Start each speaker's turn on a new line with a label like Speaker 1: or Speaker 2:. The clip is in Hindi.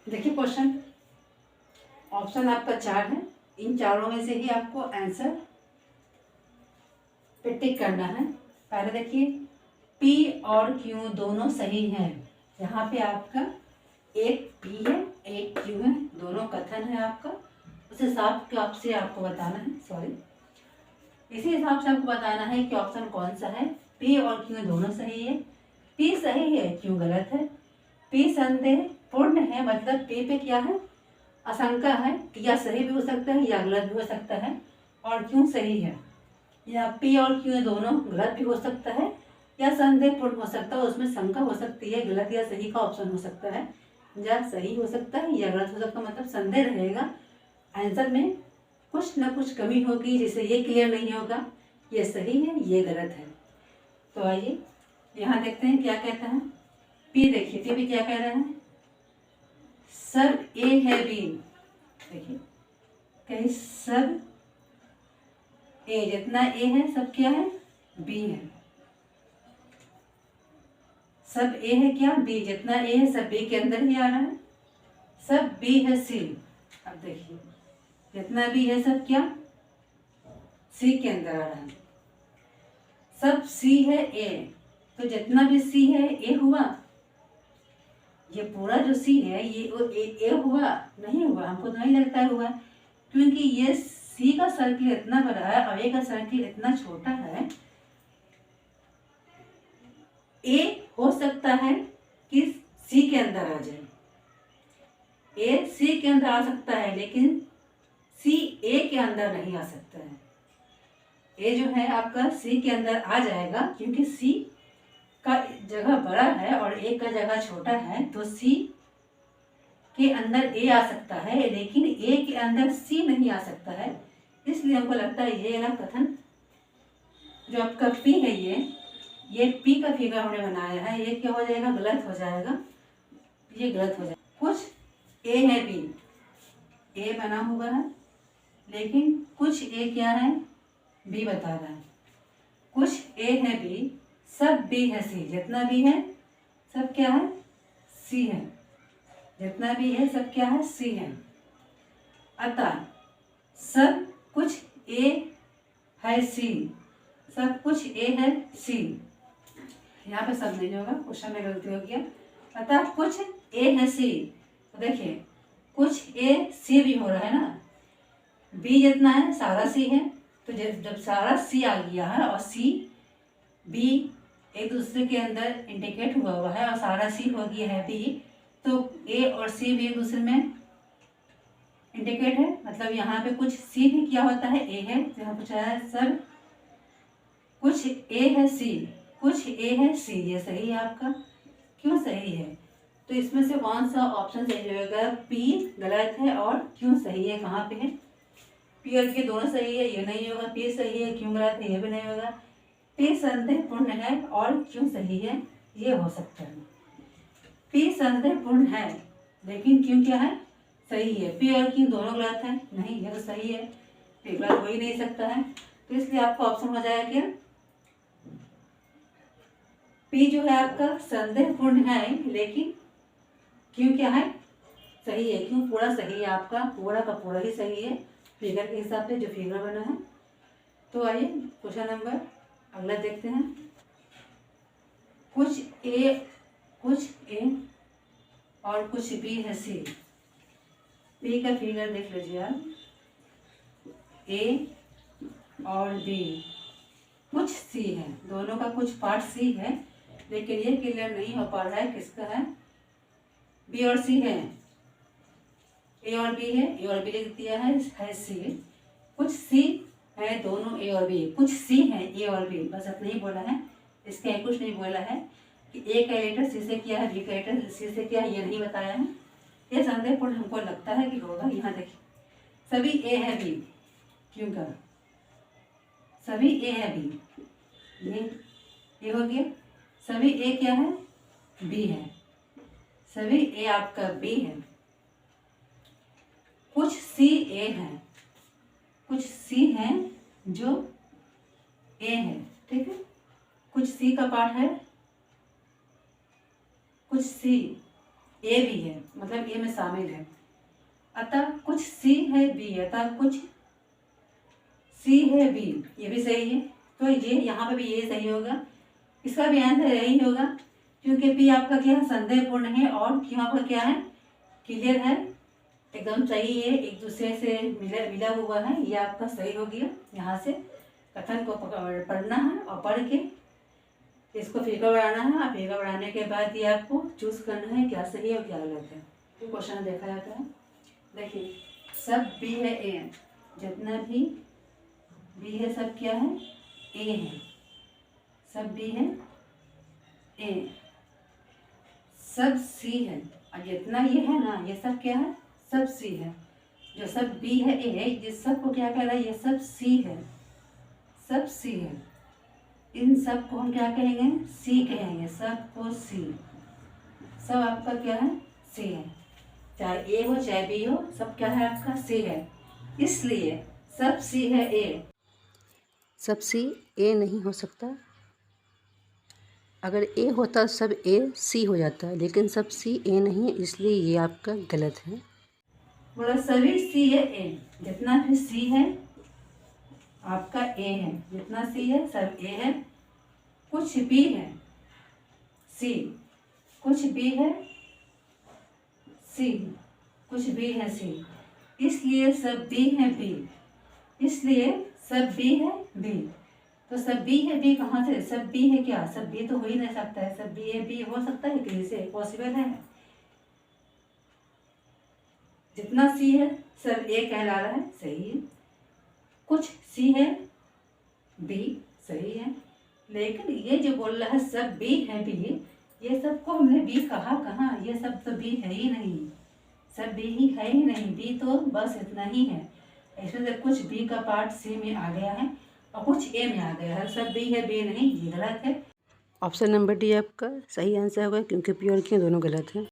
Speaker 1: देखिए क्वेश्चन, ऑप्शन आपका 4 है। इन चारों में से ही आपको आंसर पे टिक करना है। पहले देखिए, पी और क्यू दोनों सही हैं। यहाँ पे आपका एक पी है एक क्यू है, दोनों कथन है आपका। उस हिसाब के आपसे आपको बताना है, इसी हिसाब से आपको बताना है कि ऑप्शन कौन सा है। पी और क्यू दोनों सही है। पी सही है, क्यू गलत है। पी संदेह पूर्ण है, मतलब पी पे क्या है, आशंका है कि या सही भी हो सकता है या गलत भी हो सकता है। और क्यों सही है, या पी और क्यू दोनों गलत भी हो सकता है या संदेह पूर्ण हो सकता है, उसमें शंका हो सकती है, गलत या सही का ऑप्शन हो सकता है, या सही हो सकता है या गलत हो सकता है, मतलब संदेह रहेगा। आंसर में कुछ ना कुछ कमी होगी जिससे ये क्लियर नहीं होगा ये सही है ये गलत है। तो आइए यहाँ देखते हैं क्या कहता है। पी देखिए, पी भी क्या कह रहा है, सब ए है बी। देखिए कहीं सब ए, जितना ए है सब क्या है, बी है। सब ए है क्या, बी, जितना ए है सब बी के अंदर ही आ रहा है। सब बी है सी। अब देखिए जितना बी है सब क्या, सी के अंदर आ रहा है। सब सी है ए, तो जितना भी सी है ए हुआ। ये पूरा जो सी है ये ए हुआ, नहीं हुआ, हमको तो नहीं लगता है हुआ, क्योंकि ये सी का सर्किल इतना बड़ा है और ए का सर्किल इतना छोटा है। ए हो सकता है कि सी के अंदर आ जाए, ए सी के अंदर आ सकता है, लेकिन सी ए के अंदर नहीं आ सकता है। ए जो है आपका सी के अंदर आ जाएगा, क्योंकि सी का जगह बड़ा है और ए का जगह छोटा है, तो सी के अंदर ए आ सकता है, लेकिन ए के अंदर सी नहीं आ सकता है। इसलिए हमको लगता है ये ना कथन जो आपका पी है, ये पी का फिगर हमने बनाया है, ये क्या हो जाएगा, गलत हो जाएगा, ये गलत हो जाएगा। कुछ ए है बी, ए बना हुआ है, लेकिन कुछ ए क्या है, बी बता रहा है। कुछ ए है बी, सब बी है सी, जितना भी है सब क्या है, सी है, जितना भी है सब क्या है, सी है। अतः सब कुछ ए है सी, सब कुछ ए है सी। यहाँ पे सब नहीं होगा, क्वेश्चन में गलती हो गया। अतः कुछ ए है सी, तो देखिए कुछ ए सी भी हो रहा है ना, बी जितना है सारा सी है, तो जब सारा सी आ गया है और सी बी एक दूसरे के अंदर इंडिकेट हुआ है और सारा सी हो गया है बी, तो ए और सी भी एक दूसरे में इंडिकेट है, मतलब यहाँ पे कुछ सी भी क्या होता है, ए है। तो यहाँ पूछा है सर कुछ ए है सी, कुछ ए है सी, ये सही है आपका। क्यों सही है, तो इसमें से कौन सा ऑप्शन सही होगा, पी गलत है और क्यों सही है, कहाँ पे है, पी और क्यू दोनों सही है, ये नहीं होगा। पी सही है, क्यों गलत है, ये भी नहीं होगा। पी संदेहपूर्ण है और क्यों सही है, ये हो सकता है। पी संदेहपूर्ण है, लेकिन क्यों क्या है, सही है। पी और क्यू दोनों गलत है, नहीं ये तो सही है, पी गलत हो ही नहीं सकता है, तो इसलिए आपका ऑप्शन हो जाएगा क्या, पी जो है आपका संदेहपूर्ण है, लेकिन क्यों क्या है, सही है। क्यों पूरा सही है, आपका पूरा का पूरा ही सही है फिगर के हिसाब से जो फिगर बना है। तो आइए क्वेश्चन नंबर अगला देखते हैं। कुछ ए और कुछ बी है सी। बी का फिगर देख लीजिए आप, ए और बी, कुछ सी है, दोनों का कुछ पार्ट सी है, लेकिन ये क्लियर नहीं हो पा रहा है किसका है, बी और सी है, ए और बी है, ए और बी लिख दिया है सी। कुछ सी है, दोनों ए और बी, कुछ सी है ए और बी, बस इतना ही बोला है, इसके कुछ नहीं बोला है कि ए का लेटर सी से क्या है, बी का लेटर सी से क्या है, ये नहीं बताया है। ये संदेहपूर्ण हमको लगता है कि होगा। यहाँ देखिए सभी ए है बी, क्यों का सभी ए है बी, ये हो गया। सभी ए क्या है, बी है, सभी ए आपका बी है। कुछ सी ए है, कुछ सी है जो ए है, ठीक है, कुछ सी का पार्ट है, कुछ सी ए भी है, मतलब ए में शामिल है। अतः कुछ सी है बी, अतः कुछ सी है बी, ये भी सही है। तो ये यहाँ पे भी ये सही होगा, इसका भी आंसर यही होगा, क्योंकि पी आपका क्या है, संदेहपूर्ण है, और क्यों आपका क्या है, क्लियर है, एकदम सही है, एक दूसरे से मिला हुआ है। ये आपका सही हो गया। यहाँ से कथन को पढ़ना है और पढ़ के इसको फीका बढ़ाना है, और फीका बढ़ाने के बाद ये आपको चूज करना है क्या सही है और क्या गलत है। तो क्वेश्चन देखा जाता है, देखिए सब बी है ए, जितना भी बी है सब क्या है, ए है, सब बी है ए, सब सी है, और जितना ये है ना ये सब क्या है, सब सी है। जो सब बी है ए, जिस सब को क्या कह रहा है, ये सब सी है, सब सी है। इन सब को हम क्या कहेंगे, सी कहेंगे, सब को सी, सब आपका क्या है, सी है, चाहे ए हो चाहे बी हो, सब क्या है आपका सी है, इसलिए सब सी है ए।
Speaker 2: सब सी ए नहीं हो सकता, अगर ए होता सब ए सी हो जाता, लेकिन सब सी ए नहीं है, इसलिए ये आपका गलत है।
Speaker 1: बोला सभी सी है ए, जितना भी सी है आपका ए है, जितना सी है सब ए है। कुछ बी है सी, कुछ बी है सी, कुछ बी है सी, इसलिए सब बी है बी, इसलिए सब बी है बी। तो सब बी है बी कहाँ से, सब बी है क्या, सब बी तो हो ही नहीं सकता है, सब बी है बी हो सकता है कहीं से, पॉसिबल है। जितना सी है सब ए कहला रहा है, सही है। कुछ सी है बी, सही है, लेकिन ये जो बोल रहा है सब बी है बी, ये सबको हमने बी कहा कहाँ, ये सब तो बी है ही नहीं, सब बी ही है ही नहीं, बी तो बस इतना ही है। इसमें से कुछ बी का पार्ट सी में आ गया है और कुछ ए में आ गया है, सब बी है बी नहीं, ये गलत है।
Speaker 2: ऑप्शन नंबर डी आपका सही आंसर होगा, क्योंकि पी और क्यों दोनों गलत हैं।